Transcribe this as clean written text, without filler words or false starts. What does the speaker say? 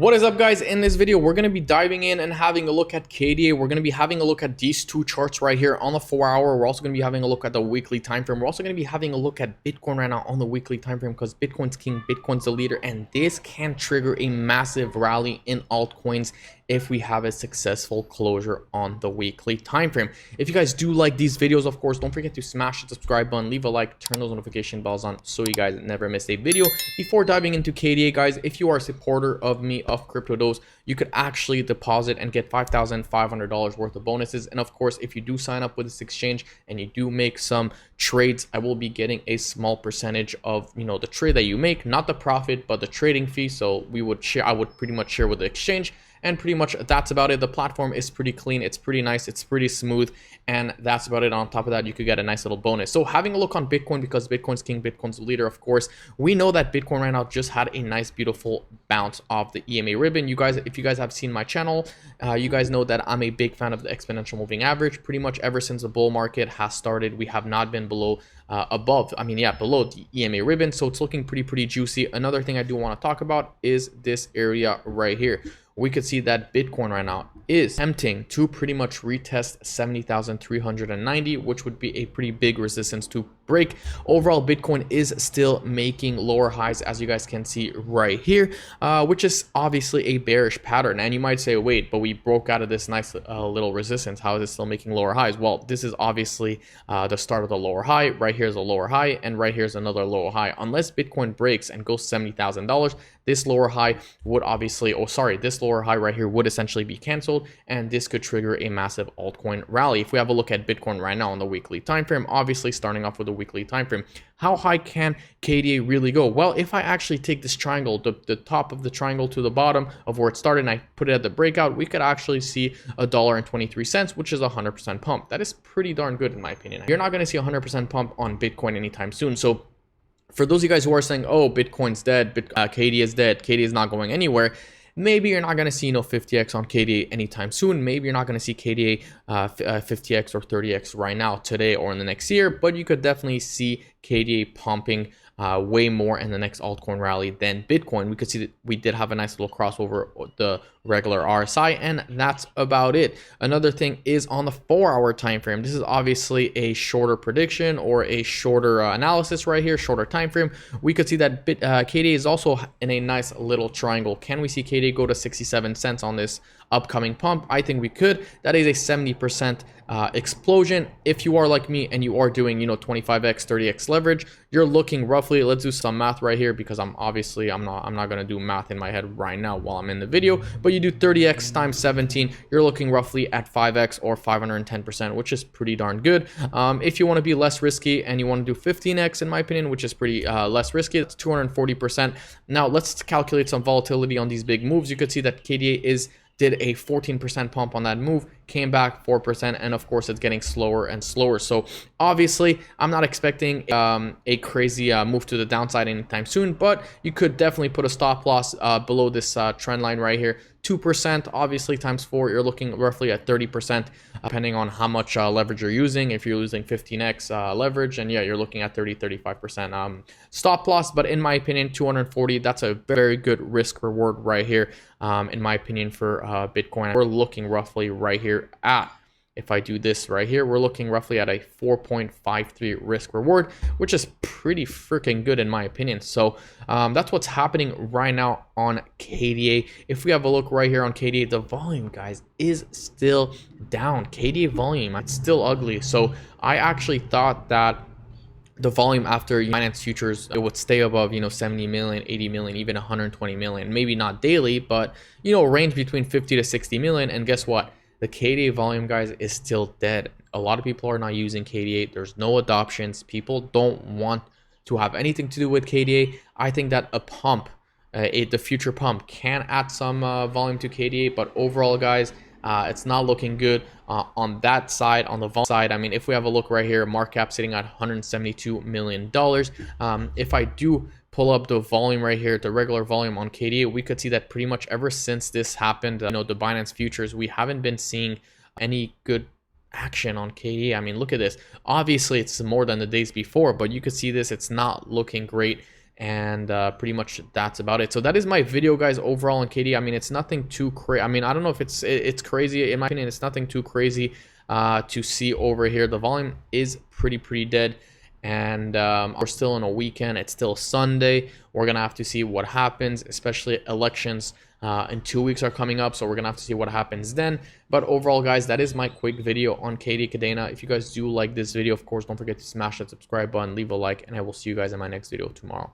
What is up, guys? In this video we're going to be diving in and having a look at KDA. We're going to be having a look at these two charts right here on the 4-hour. We're also going to be having a look at the weekly time frame. We're also going to be having a look at Bitcoin right now on the weekly time frame, because Bitcoin's king, Bitcoin's the leader, and this can trigger a massive rally in altcoins if we have a successful closure on the weekly time frame. If you guys do like these videos, of course, don't forget to smash the subscribe button, leave a like, turn those notification bells on so you guys never miss a video. Before diving into KDA, guys, if you are a supporter of me, of CryptoDose, you could actually deposit and get $5,500 worth of bonuses. And of course, if you do sign up with this exchange and you do make some trades, I will be getting a small percentage of, the trade that you make, not the profit, but the trading fee. So I would pretty much share with the exchange. And pretty much that's about it. The platform is pretty clean, it's pretty nice, it's pretty smooth, and that's about it. On top of that, you could get a nice little bonus. So having a look on Bitcoin, because Bitcoin's king, Bitcoin's the leader, of course, we know that Bitcoin right now just had a nice, beautiful bounce off the EMA ribbon. You guys, if you guys have seen my channel, you guys know that I'm a big fan of the exponential moving average. Pretty much ever since the bull market has started, we have not been below below the EMA ribbon. So it's looking pretty juicy. Another thing I do want to talk about is this area right here. We could see that Bitcoin right now is attempting to pretty much retest 70,390, which would be a pretty big resistance to break. Overall, Bitcoin is still making lower highs, as you guys can see right here, which is obviously a bearish pattern. And you might say, wait, but we broke out of this nice little resistance. How is it still making lower highs? Well, this is obviously the start of the lower high. Right here is a lower high, and right here is another lower high. Unless Bitcoin breaks and goes $70,000, this lower high would obviously, this lower high right here would essentially be canceled, and this could trigger a massive altcoin rally. If we have a look at Bitcoin right now on the weekly time frame, obviously starting off with the weekly time frame, how high can KDA really go? Well, if I actually take this triangle, the top of the triangle to the bottom of where it started, and I put it at the breakout, we could actually see $1.23, which is a 100% pump. That is pretty darn good in my opinion. You're not going to see a 100% pump on Bitcoin anytime soon. So for those of you guys who are saying, oh, Bitcoin's dead, KDA is dead, KDA is not going anywhere, maybe you're not going to see 50x on KDA anytime soon. Maybe you're not going to see KDA 50x or 30x right now, today, or in the next year, but you could definitely see KDA pumping way more in the next altcoin rally than Bitcoin. We could see that we did have a nice little crossover the regular RSI, and that's about it. Another thing is on the 4-hour time frame. This is obviously a shorter prediction or a shorter analysis right here, shorter time frame. We could see that KDA is also in a nice little triangle. Can we see KDA go to 67 cents on this upcoming pump? I think we could. That is a 70% explosion. If you are like me and you are doing 25x 30x leverage, you're looking roughly, let's do some math right here, because I'm not going to do math in my head right now while I'm in the video, but you do 30x times 17, you're looking roughly at 5x or 510%, which is pretty darn good. If you want to be less risky and you want to do 15x, in my opinion, which is pretty less risky, it's 240%. Now let's calculate some volatility on these big moves. You could see that KDA did a 14% pump on that move, came back 4%, and of course it's getting slower and slower. So obviously I'm not expecting a crazy move to the downside anytime soon, but you could definitely put a stop loss below this trend line right here. 2% obviously times 4, you're looking roughly at 30%, depending on how much leverage you're using. If you're using 15x leverage, and yeah, you're looking at 30-35% stop loss. But in my opinion, 240, that's a very good risk reward right here, in my opinion, for Bitcoin. We're looking roughly right here at, if I do this right here, we're looking roughly at a 4.53 risk reward, which is pretty freaking good in my opinion. So that's what's happening right now on KDA. If we have a look right here on KDA, the volume, guys, is still down. KDA volume, it's still ugly. So I actually thought that the volume after Binance futures, it would stay above 70 million, 80 million, even 120 million, maybe not daily, but range between 50 to 60 million. And guess what? The KDA volume, guys, is still dead. A lot of people are not using KDA. There's no adoptions. People don't want to have anything to do with KDA. I think that a pump, the future pump, can add some volume to KDA, but overall, guys, it's not looking good on that side. On the volume side, I mean, if we have a look right here, market cap sitting at $172 million. If I do pull up the volume right here, the regular volume on KDA, we could see that pretty much ever since this happened, the Binance futures, we haven't been seeing any good action on KDA. I mean, look at this. Obviously, it's more than the days before, but you could see this. It's not looking great. And pretty much that's about it. So that is my video, guys, overall on KD. I mean, it's nothing too crazy. I mean, I don't know if it's crazy. In my opinion, it's nothing too crazy to see over here. The volume is pretty dead, and we're still in a weekend. It's still Sunday. We're gonna have to see what happens, especially elections in 2 weeks are coming up, so we're gonna have to see what happens then. But overall, guys, that is my quick video on KD Kadena. If you guys do like this video, of course, don't forget to smash that subscribe button, leave a like, and I will see you guys in my next video tomorrow.